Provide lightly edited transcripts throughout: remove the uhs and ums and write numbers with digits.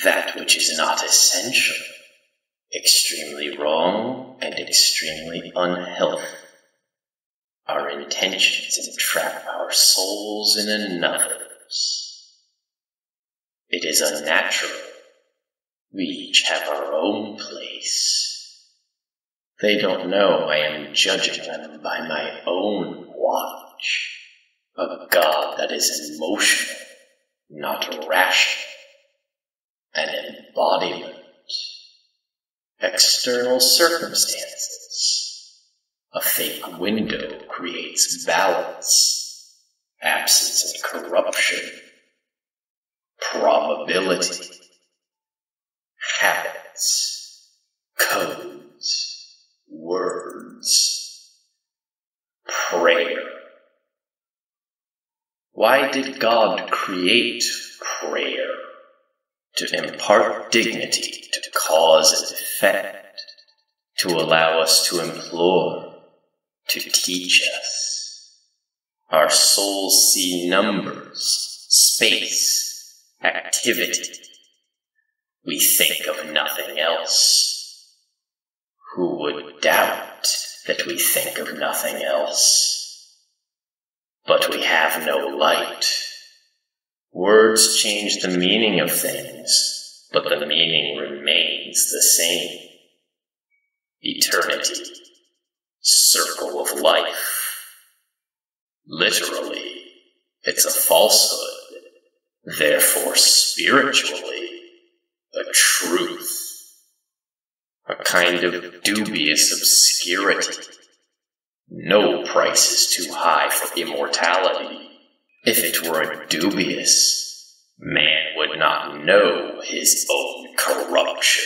that which is not essential, extremely wrong and extremely unhealthy. Our intentions entrap our souls in another's. It is unnatural. We each have our own place. They don't know I am judging them by my own watch. A God that is emotional, not rational. An embodiment. External circumstances. A fake window creates balance, absence and corruption, probability, habits, codes, words, prayer. Why did God create prayer? To impart dignity to cause and effect, to allow us to implore, to teach us. Our souls see numbers, space, activity. We think of nothing else. Who would doubt that we think of nothing else? But we have no light. Words change the meaning of things, but the meaning remains the same. Eternity, circle of life. Literally, it's a falsehood, therefore spiritually, a truth. A kind of dubious obscurity. No price is too high for immortality. If it were dubious, man would not know his own corruption.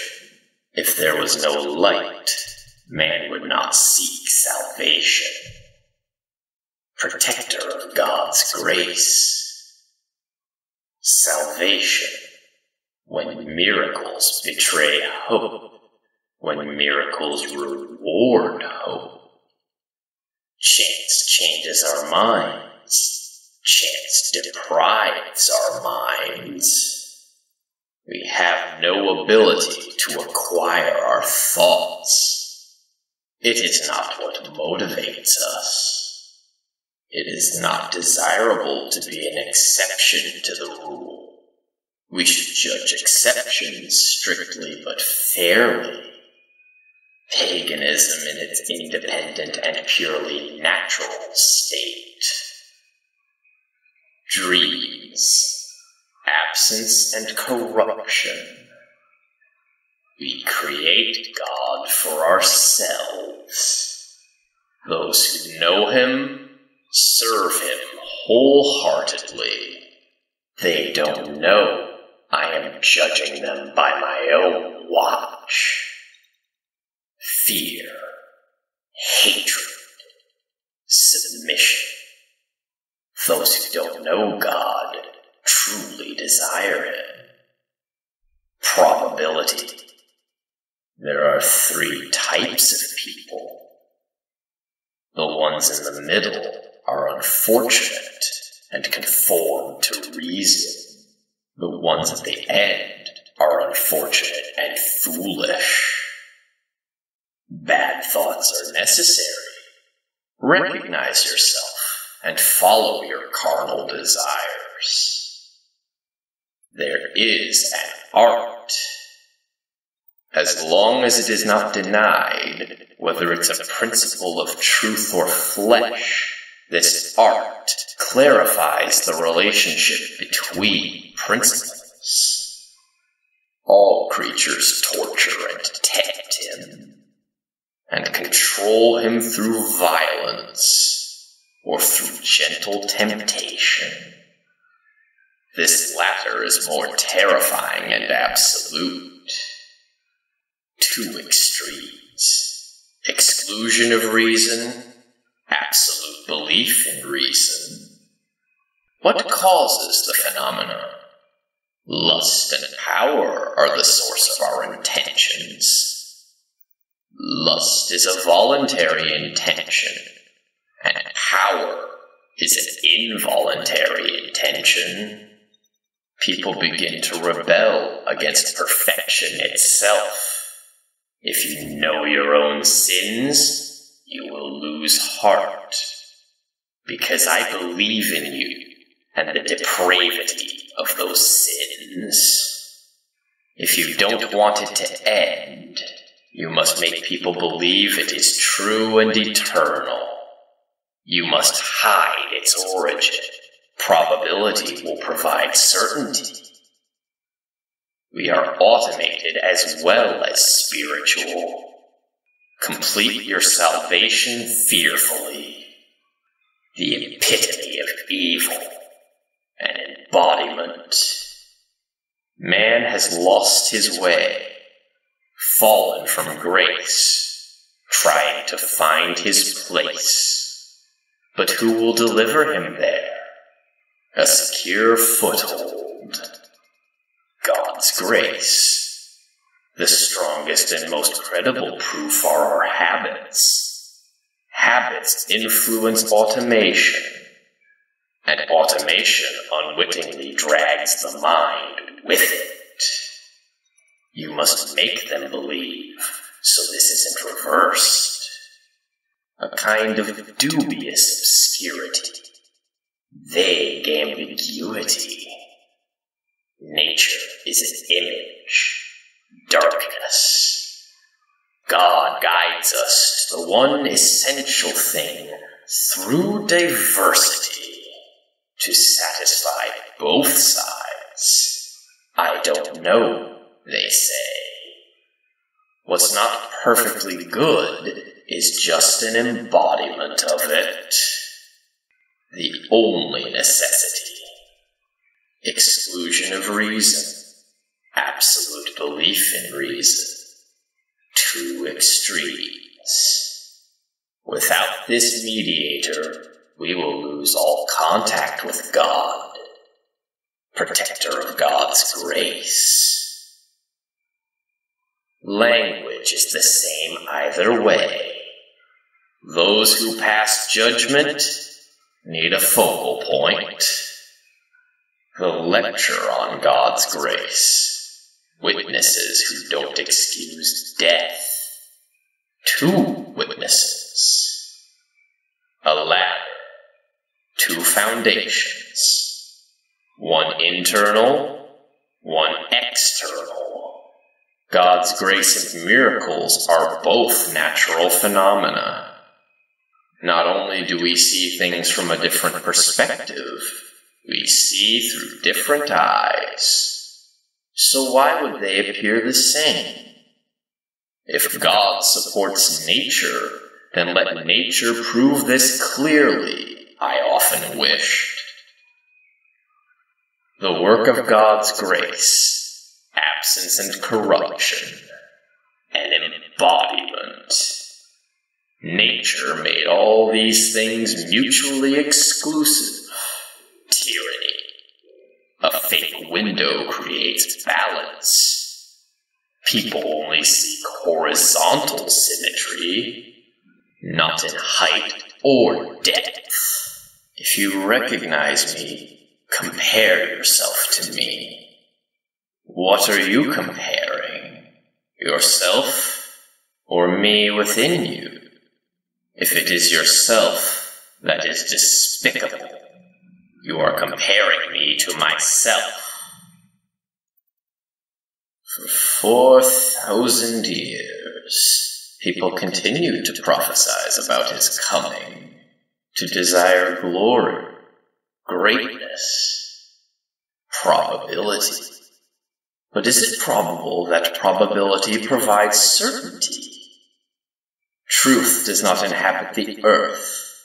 If there was no light, man would not seek salvation. Protector of God's grace. Salvation, when miracles betray hope, when miracles reward hope. Chance changes our minds. Chance deprives our minds. We have no ability to acquire our thoughts. It is not what motivates us. It is not desirable to be an exception to the rule. We should judge exceptions strictly but fairly. Paganism in its independent and purely natural state. Dreams, absence and corruption. We create God for ourselves. Those who know Him serve Him wholeheartedly. They don't know I am judging them by my own watch. Fear, hatred, submission. Those who don't know God truly desire Him. Probability. There are 3 types of people. The ones in the middle are unfortunate and conform to reason. The ones at the end are unfortunate and foolish. Bad thoughts are necessary. Recognize yourself and follow your carnal desires. There is an art. As long as it is not denied, whether it's a principle of truth or flesh, this art clarifies the relationship between principles. All creatures torture and tempt him, and control him through violence, or through gentle temptation. This latter is more terrifying and absolute. 2 extremes. Exclusion of reason, absolute belief in reason. What causes the phenomena? Lust and power are the source of our intentions. Lust is a voluntary intention, and power is an involuntary intention. people begin to rebel against perfection itself. If you know your own sins, you will lose heart, because I believe in you and the depravity of those sins. If you don't want it to end, you must make people believe it is true and eternal. You must hide its origin. Probability will provide certainty. We are automated as well as spiritual. Complete your salvation fearfully. The epitome of evil, an embodiment. Man has lost his way, fallen from grace, trying to find his place. But who will deliver him there? A secure foothold. God's grace. The strongest and most credible proof are our habits. Habits influence automation, and automation unwittingly drags the mind with it. You must make them believe, so this isn't reversed. A kind of dubious obscurity, vague ambiguity. Nature is an image, darkness. God guides us to the one essential thing through diversity to satisfy both sides. I don't know, they say. What's not perfectly good is just an embodiment of it. The only necessity. Exclusion of reason. Absolute belief in reason. Two extremes. Without this mediator, we will lose all contact with God, protector of God's grace. Language is the same either way. Those who pass judgment need a focal point. The lecture on God's grace. Witnesses who don't excuse death. Two witnesses. A ladder. Two foundations. One internal, one external. God's grace and miracles are both natural phenomena. Not only do we see things from a different perspective, we see through different eyes. So why would they appear the same? If God supports nature, then let nature prove this clearly, I often wished. The work of God's grace, absence and corruption, an embodiment. Nature made all these things mutually exclusive. Tyranny. A fake window creates balance. People only seek horizontal symmetry, not in height or depth. If you recognize me, compare yourself to me. What are you comparing? Yourself or me within you? If it is yourself, that is despicable. You are comparing me to myself. For 4,000 years, people continued to prophesy about his coming, to desire glory, greatness, probability. But is it probable that probability provides certainty? Truth does not inhabit the earth.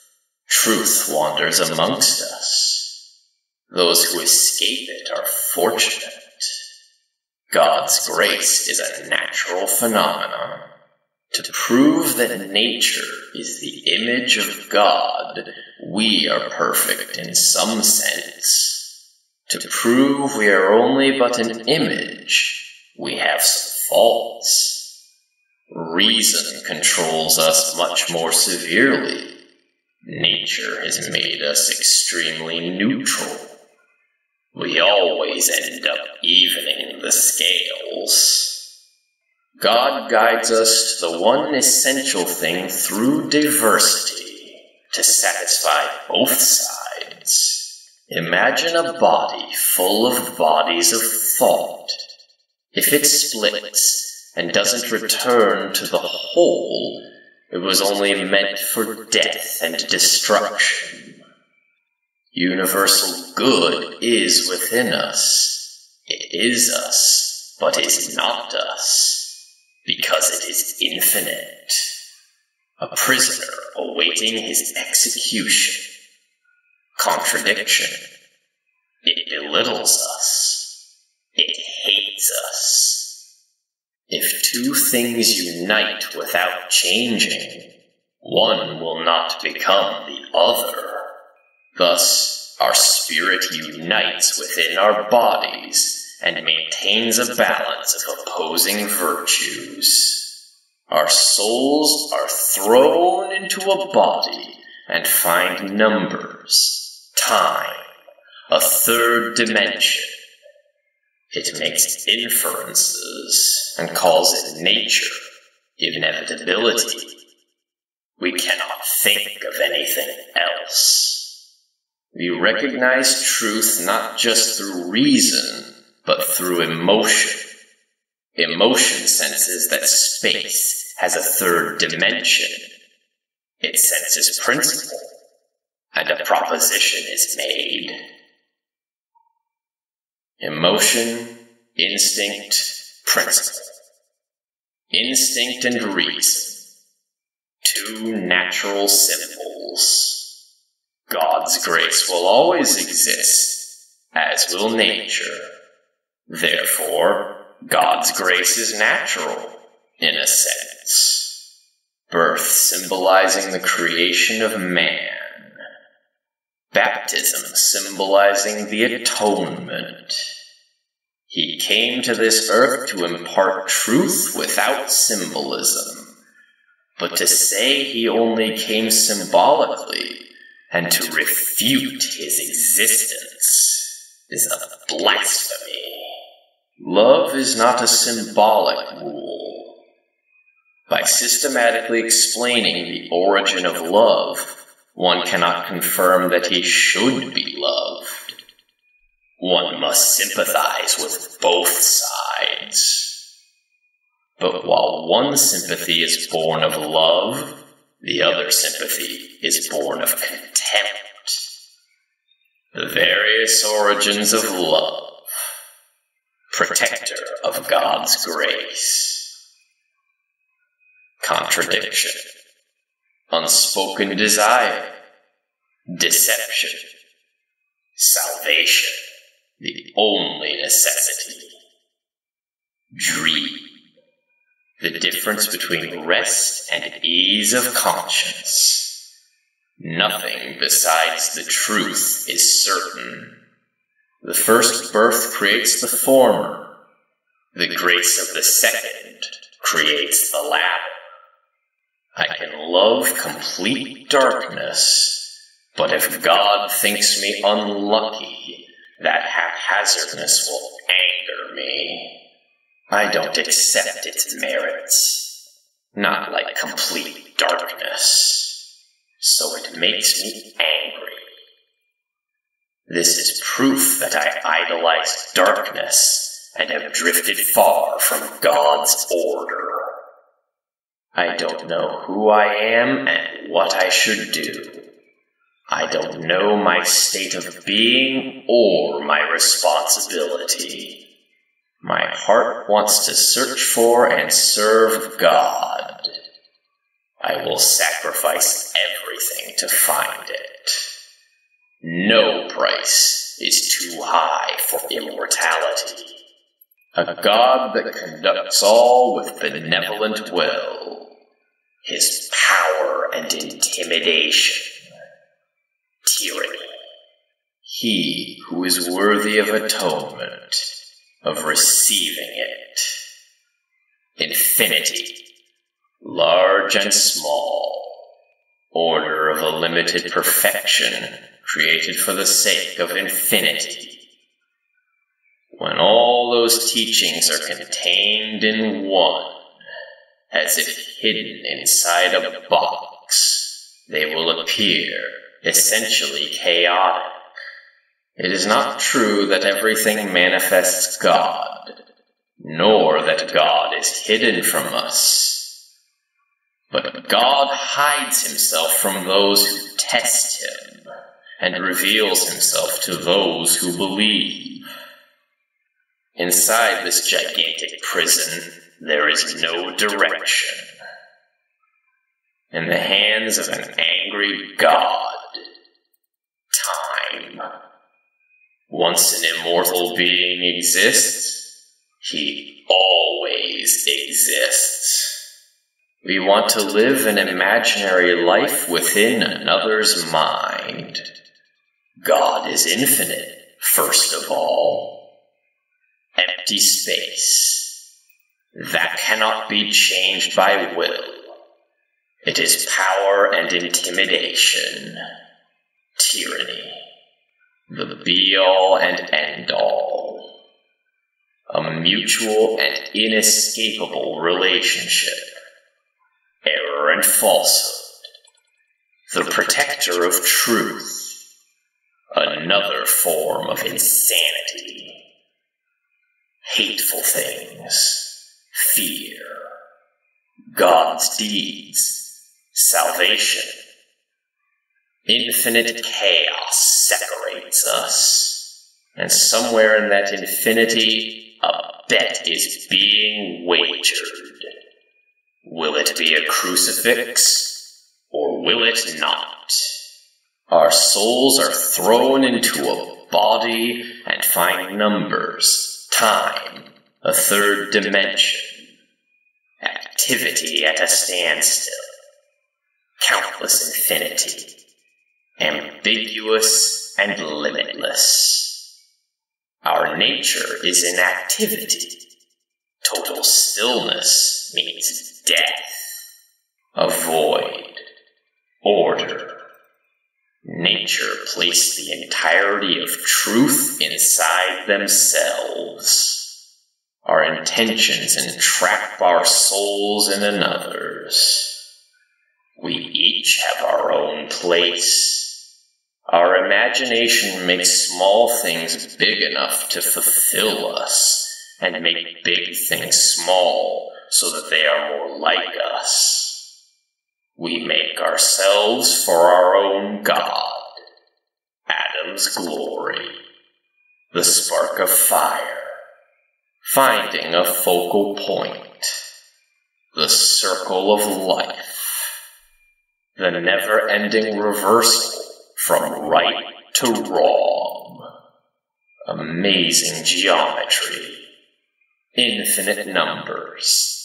Truth wanders amongst us. Those who escape it are fortunate. God's grace is a natural phenomenon. To prove that nature is the image of God, we are perfect in some sense. To prove we are only but an image, we have some faults. Reason controls us much more severely. Nature has made us extremely neutral. we always end up evening the scales. God guides us to the one essential thing through diversity to satisfy both sides. Imagine a body full of bodies of thought. If it splits and doesn't return to the whole, it was only meant for death and destruction. Universal good is within us. It is us, but is not us, because it is infinite. A prisoner awaiting his execution. Contradiction. It belittles us. It hates us. If two things unite without changing, one will not become the other. Thus, our spirit unites within our bodies and maintains a balance of opposing virtues. Our souls are thrown into a body and find numbers, time, a third dimension. It makes inferences and calls it nature, inevitability. We cannot think of anything else. We recognize truth not just through reason, but through emotion. Emotion senses that space has a third dimension. It senses principle, and a proposition is made. Emotion, instinct, principle. Instinct and reason. Two natural symbols. God's grace will always exist, as will nature. Therefore, God's grace is natural, in a sense. Birth symbolizing the creation of man. Baptism symbolizing the atonement. He came to this earth to impart truth without symbolism. But to say he only came symbolically and to refute his existence is a blasphemy. Love is not a symbolic rule. By systematically explaining the origin of love, one cannot confirm that he should be loved. One must sympathize with both sides. But while one sympathy is born of love, the other sympathy is born of contempt. The various origins of love. Protector of God's grace. Contradiction. Unspoken desire. Deception. Salvation. The only necessity. Dream. The difference between rest and ease of conscience. Nothing besides the truth is certain. The first birth creates the former. The grace of the second creates the latter. I can love complete darkness, but if God thinks me unlucky, that haphazardness will anger me. I don't accept its merits, not like complete darkness, so it makes me angry. This is proof that I idolize darkness and have drifted far from God's order. I don't know who I am and what I should do. I don't know my state of being or my responsibility. My heart wants to search for and serve God. I will sacrifice everything to find it. No price is too high for immortality. A God that conducts all with benevolent will. His power and intimidation. Tyranny. He who is worthy of atonement. Of receiving it. Infinity, large and small, order of a limited perfection created for the sake of infinity, when all those teachings are contained in one, as if hidden inside a box, they will appear essentially chaotic. It is not true that everything manifests God, nor that God is hidden from us. But God hides himself from those who test him, and reveals himself to those who believe. Inside this gigantic prison, there is no direction. In the hands of an angry God, time. Once an immortal being exists, he always exists. We want to live an imaginary life within another's mind. God is infinite, first of all. Empty space. That cannot be changed by will. It is power and intimidation. Tyranny. The be-all and end-all. A mutual and inescapable relationship. Error and falsehood. The protector of truth. Another form of insanity. Hateful things. Fear. God's deeds. Salvation. Infinite chaos separates us. And somewhere in that infinity, a bet is being wagered. Will it be a crucifix, or will it not? Our souls are thrown into a body and find numbers, time, a third dimension, activity at a standstill, countless infinity, ambiguous and limitless. Our nature is in activity. Total stillness means death. A void. Order. Nature placed the entirety of truth inside themselves. Our intentions entrap our souls in another's. We each have our own place. Our imagination makes small things big enough to fulfill us, and make big things small so that they are more like us. We make ourselves for our own God. Adam's glory. The spark of fire. Finding a focal point. The circle of life. The never-ending reversal from right to wrong. Amazing geometry. Infinite numbers.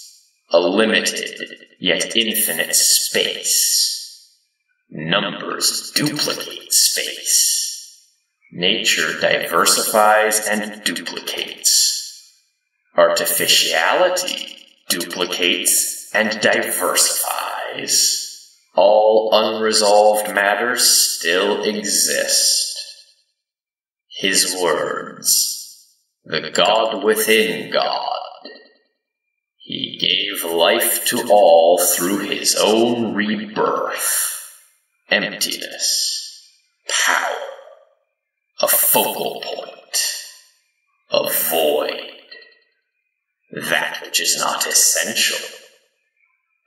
A limited, yet infinite space. Numbers duplicate space. Nature diversifies and duplicates. Artificiality duplicates and diversifies. All unresolved matters still exist. His words, the God within God. He gave life to all through his own rebirth. Emptiness. Power. A focal point. A void. That which is not essential.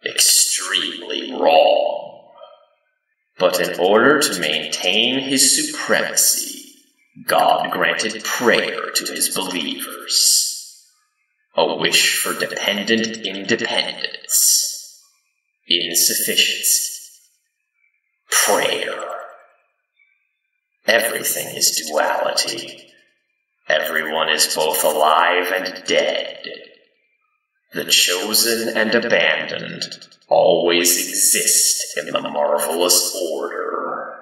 Extremely wrong. But in order to maintain his supremacy, God granted prayer to his believers. A wish for dependent independence. Insufficiency. Prayer. Everything is duality. Everyone is both alive and dead. The chosen and abandoned always exist in the marvelous order.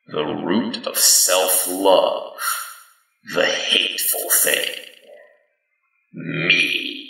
The root of self-love. The hateful thing. Me.